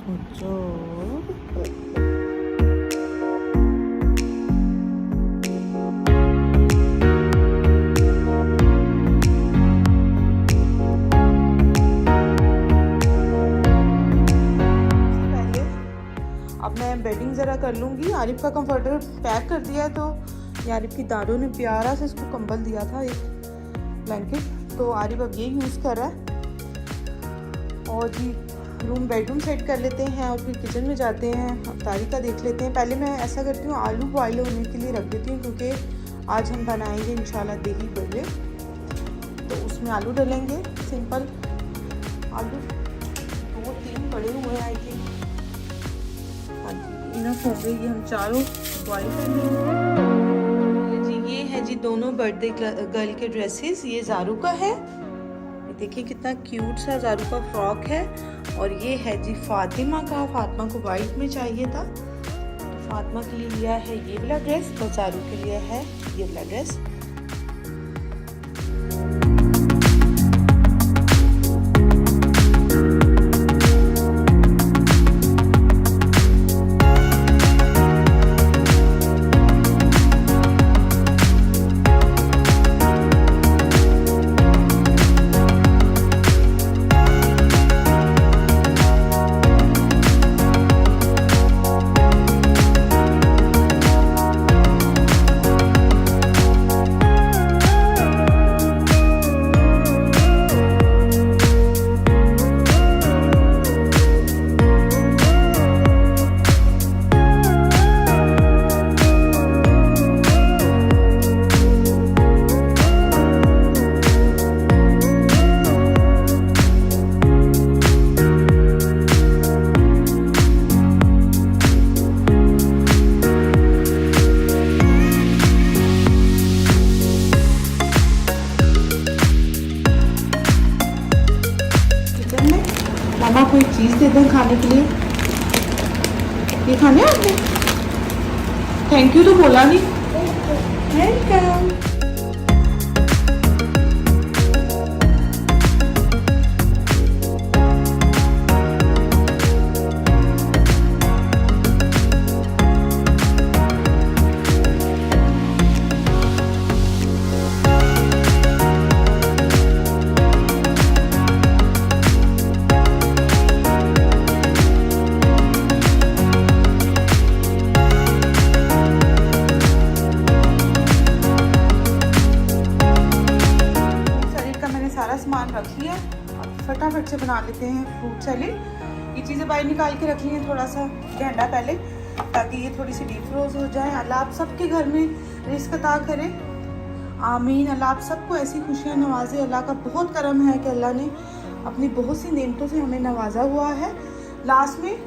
अब मैं बेडिंग ज़रा कर लूँगी। आरिफ का कंफर्टर पैक कर दिया है, तो ये आरिफ की दादों ने प्यारा से इसको कंबल दिया था, एक ब्लैंकेट, तो आरिफ अब ये यूज़ कर रहा है। और जी बेडरूम सेट कर लेते हैं और फिर किचन में जाते हैं, अफ्तारी का देख लेते हैं। पहले मैं ऐसा करती हूँ, आलू बॉयल होने के लिए रख देती हूँ, क्योंकि आज हम बनाएंगे इंशाल्लाह दही बड़े, तो उसमें आलू डालेंगे। सिंपल आलू 2-3 पड़े हुए हैं आई थिंक। इनफ हो गई, हम चारों बॉयल कर लेंगे जी। ये है जी दोनों बर्थडे गर्ल के ड्रेसेस। ये ज़ारू का है, ये देखिए कितना क्यूट सा ज़ारू का फ्रॉक है। और ये है जी फातिमा का, फातिमा को वाइट में चाहिए था, तो फातिमा के लिए लिया है ये वाला ड्रेस, और ज़ारू के लिए है ये वाला ड्रेस। मामा कोई चीज़ दे दें खाने के लिए। ये खाने आपने? थैंक यू तो बोला नहीं। वेलकम। सामान रख लिया, अब फटाफट से बना लेते हैं फ्रूट सैलेड। ये चीज़ें बाहर निकाल के रख ली हैं थोड़ा सा घंटा पहले, ताकि ये थोड़ी सी डीप फ्रोज हो जाए। अल्लाह आप सबके घर में रिस्क अता करे, आमीन। अल्लाह आप सबको ऐसी खुशियाँ नवाजे। अल्लाह का बहुत करम है कि अल्लाह ने अपनी बहुत सी नेमतों से हमें नवाजा हुआ है। लास्ट में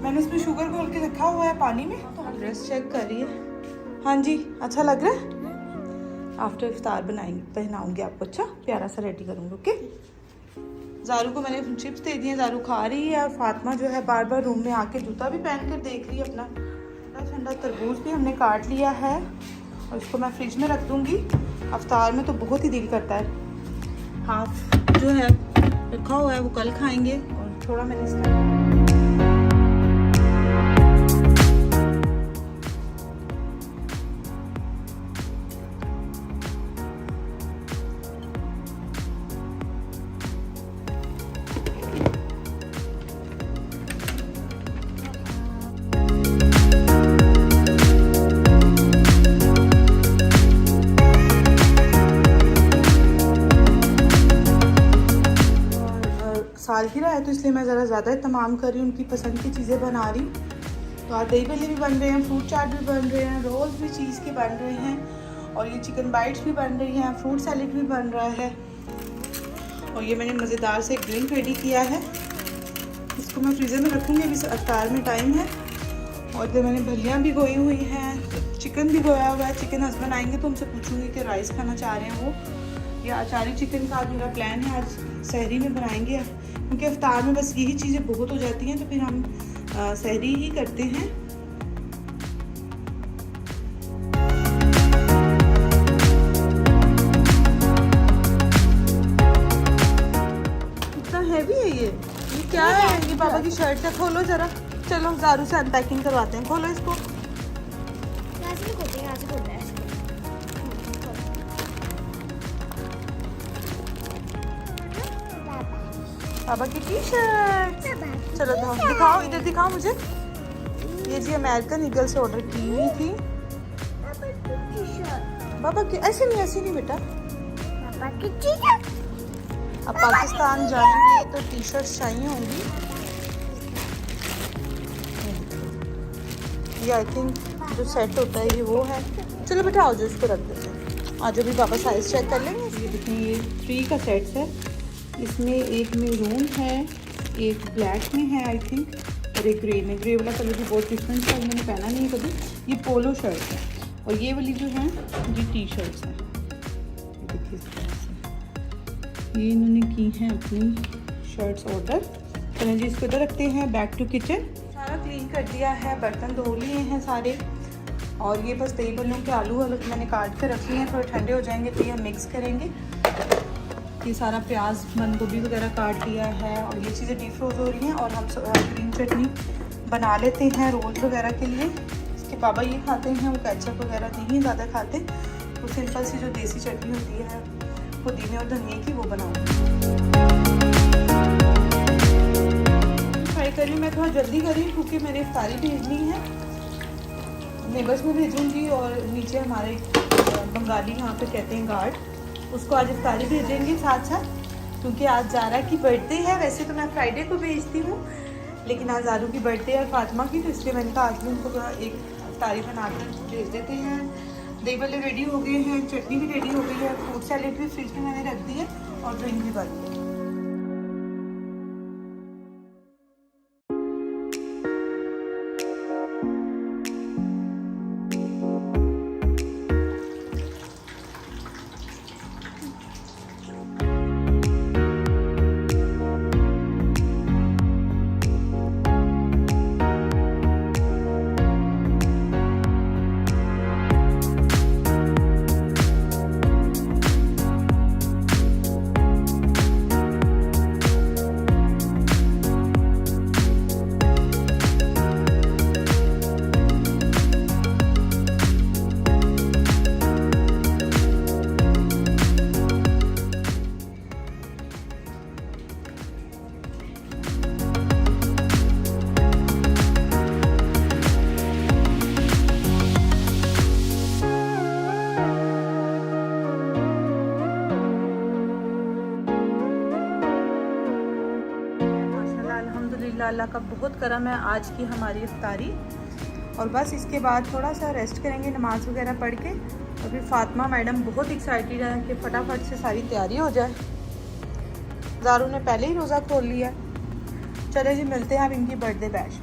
मैंने इसमें शुगर घोल के रखा हुआ है पानी में, तो ड्रेस चेक करिए। हाँ जी, अच्छा लग रहा है। आफ्टर इफ्तार बनाएंगे, पहनाऊंगी आपको, अच्छा प्यारा सा रेडी करूँगी। ओके, ज़ारू को मैंने चिप्स दे दिए, ज़ारू खा रही है। और फातिमा जो है बार बार रूम में आके जूता भी पहन कर देख रही है अपना। ठंडा तरबूज भी हमने काट लिया है और इसको मैं फ्रिज में रख दूँगी। इफ्तार में तो बहुत ही दिल करता है। हाफ जो है रखा हुआ है वो कल खाएँगे, और थोड़ा मैंने इसका सालगिरह है, तो इसलिए मैं ज़रा ज़्यादा इत्तेमाम कर रही हूँ, उनकी पसंद की चीज़ें बना रही हूँ। तो आज दही भल्ले भी बन रहे हैं, फ्रूट चाट भी बन रहे हैं, रोल्स भी चीज़ के बन रहे हैं, और ये चिकन बाइट्स भी बन रही हैं, फ्रूट सैलेड भी बन रहा है। और ये मैंने मज़ेदार से एक ड्रिंक रेडी किया है, इसको मैं फ्रीज़र में रखूँगी, अभी इफ्तार में टाइम है। और इधर मैंने भलियाँ भी गोई हुई हैं, चिकन भी गोया हुआ है। चिकन हस्बैंड आएंगे तो उनसे पूछूंगी कि राइस खाना चाह रहे हैं वो, या अचारी चिकन का मेरा प्लान है आज सहरी में बनाएंगे, क्योंकि इफ्तार में बस यही चीज़ें बहुत हो जाती हैं, तो फिर हम सहरी ही करते हैं। कितना हैवी है ये। ये क्या है? ये पापा की शर्ट है, खोलो जरा। चलो ज़ारू से अनपैकिंग करवाते हैं, खोलो इसको। यहाँ से खोलते हैं, यहाँ से खोलते हैं। पापा की टी शर्ट। चलो दिखाओ, इधर दिखाओ मुझे। ये जी अमेरिकन ईगल से ऑर्डर की हुई थी। पापा की ऐसे नहीं बेटा। पापा की टी-शर्ट। अब पाकिस्तान जाएंगे तो टी शर्ट चाहिए होंगी। ये आई थिंक जो सेट होता है ये वो है। चलो बेटा आओ, जो इसको रख देते हैं। आज भी पापा साइज चेक कर लेंगे। ये देखिए, ये 3 का सेट है। इसमें एक मैरून है, एक ब्लैक में है आई थिंक, और एक ग्रे में। ग्रे वाला कलर भी बहुत डिफरेंट है, मैंने पहना नहीं है कभी। ये पोलो शर्ट है और ये वाली जो है ये टी शर्ट्स हैं। देखिए इस तरह से ये इन्होंने की हैं अपनी शर्ट्स ऑर्डर। चलें जी, इसको इधर रखते हैं। Back to kitchen. सारा क्लीन कर दिया है, बर्तन धो लिए हैं सारे, और ये बस दही बल्लों के आलू मैंने काट कर रख लिए हैं। थोड़े ठंडे हो जाएंगे तो ये हम मिक्स करेंगे। ये सारा प्याज बंद गोभी वगैरह काट लिया है और ये चीज़ें डीप फ्रोज हो रही हैं। और हम ग्रीन चटनी बना लेते हैं रोल्स वगैरह के लिए। इसके पापा ये खाते हैं, वो केचप वगैरह नहीं ज़्यादा खाते। वो सिंपल सी जो देसी चटनी होती है पुदीने और धनिया की, वो बनाऊँगी। फ्राई करी मैं थोड़ा जल्दी करी क्योंकि मैंने इफ्तारी भेजनी है, नेबर्स में भेजूँगी। और नीचे हमारे बंगाली यहाँ पे कहते हैं गार्ड, उसको आज इफ्तारी भेजेंगे साथ साथ, क्योंकि आज ज़ारा की बर्थडे है। वैसे तो मैं फ्राइडे को भेजती हूँ, लेकिन आज ज़ारू की बर्थडे है फातिमा की, तो इसलिए मैंने कहा आज भी उनको एक इफ्तारी बनाकर भेज देते हैं। दही बल्ले रेडी हो गए हैं, चटनी भी रेडी हो गई है, फ्रूट सैलेड भी फ्रिज में मैंने रख दी है, और ड्रिंक भी बन गई। अल्लाह का बहुत करम है आज की हमारी इफ्तारी। और बस इसके बाद थोड़ा सा रेस्ट करेंगे नमाज वगैरह पढ़ के। और फिर फातिमा मैडम बहुत एक्साइटेड है कि फटाफट से सारी तैयारी हो जाए। ज़ारू ने पहले ही रोज़ा खोल लिया। चले जी, मिलते हैं अब इनकी बर्थडे बैश।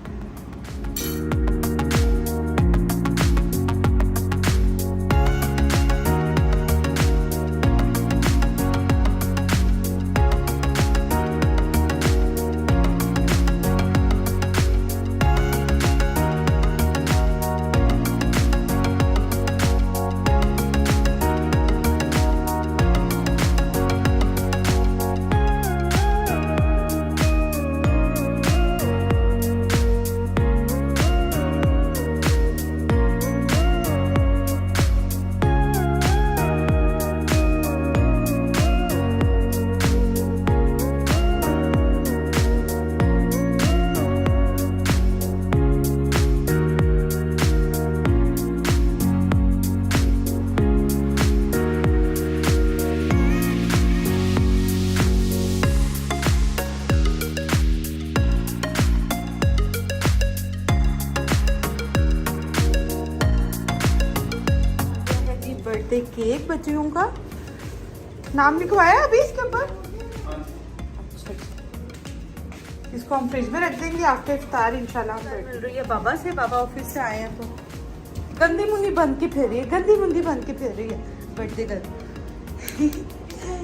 बर्थडे केक बच्चियों का नाम लिखवाया अभी इसके ऊपर। अच्छा, इसको हम फ्रिज में रख देंगे आफ्टर इफ्तार इंशाल्लाह। मिल रही है बाबा से, बाबा ऑफिस से आए हैं तो गंदी मुंदी बन के फिर रही है, गंदी मुंदी बन के फिर रही है बर्थडे गर्ल।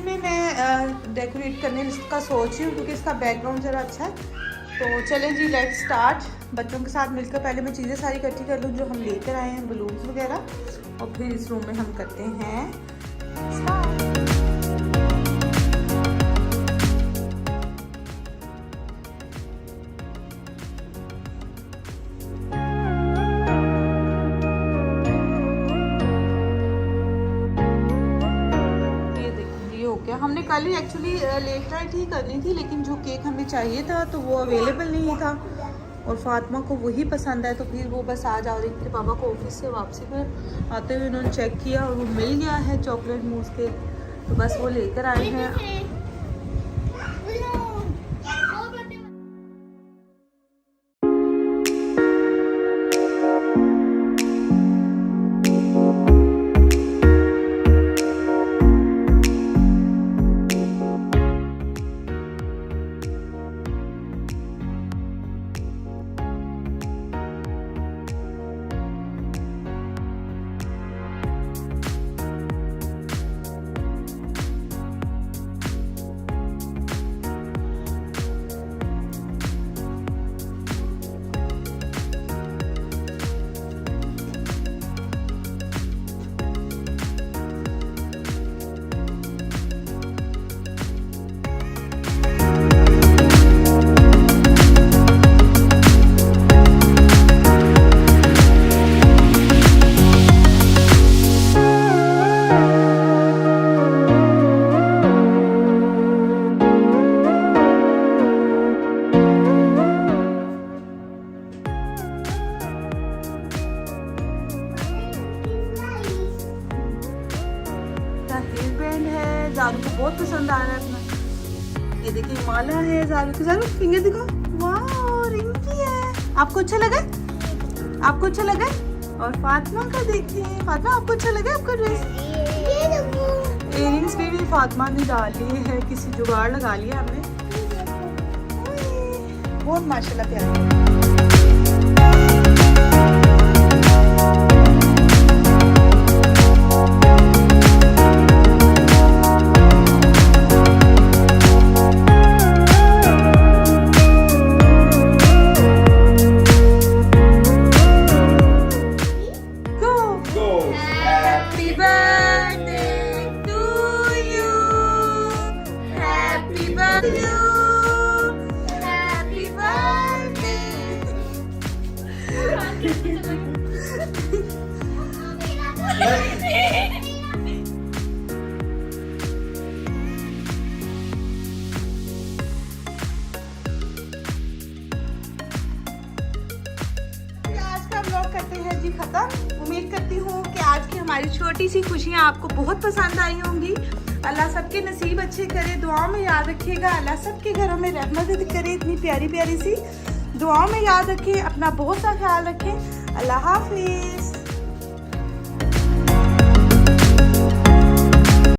में मैं डेकोरेट करने का सोच रही हूँ क्योंकि इसका बैकग्राउंड ज़रा अच्छा है। तो चलें जी, लेट्स स्टार्ट। बच्चों के साथ मिलकर पहले मैं चीज़ें सारी इकट्ठी कर लूँ जो हम लेकर आए हैं, बलून्स वगैरह, और फिर इस रूम में हम करते हैं स्टार्ट। वाली एक्चुअली लेट नाइट ही करनी थी, लेकिन जो केक हमें चाहिए था तो वो अवेलेबल नहीं था और फातिमा को वही पसंद है, तो फिर वो बस आज आ रही थी पापा को ऑफिस से वापसी पर आते हुए उन्होंने चेक किया और वो मिल गया है चॉकलेट मूस केक, तो बस वो लेकर आए हैं। ज़ारू को बहुत पसंद आ रहा है अपना। ये देखिए माला है ज़ारू की, ज़ारू फिंगर दिखो, वाह रिंकी है। आपको अच्छा लगा? आपको अच्छा लगा? और फातिमा का देखिए, फातिमा आपको अच्छा लगा आपका ड्रेस? इयरिंग्स भी फातिमा ने डाली है, किसी जुगाड़ लगा लिया हमने। बहुत माशाल्लाह प्यारी। करते हैं जी खत्म। उम्मीद करती हूँ कि आज की हमारी छोटी सी खुशियाँ आपको बहुत पसंद आई होंगी। अल्लाह सबके नसीब अच्छे करे, दुआओं में याद रखिएगा। अल्लाह सबके घरों में रहमत करे, इतनी प्यारी प्यारी सी दुआओं में याद रखें। अपना बहुत सा ख्याल रखें। अल्लाह हाफिज।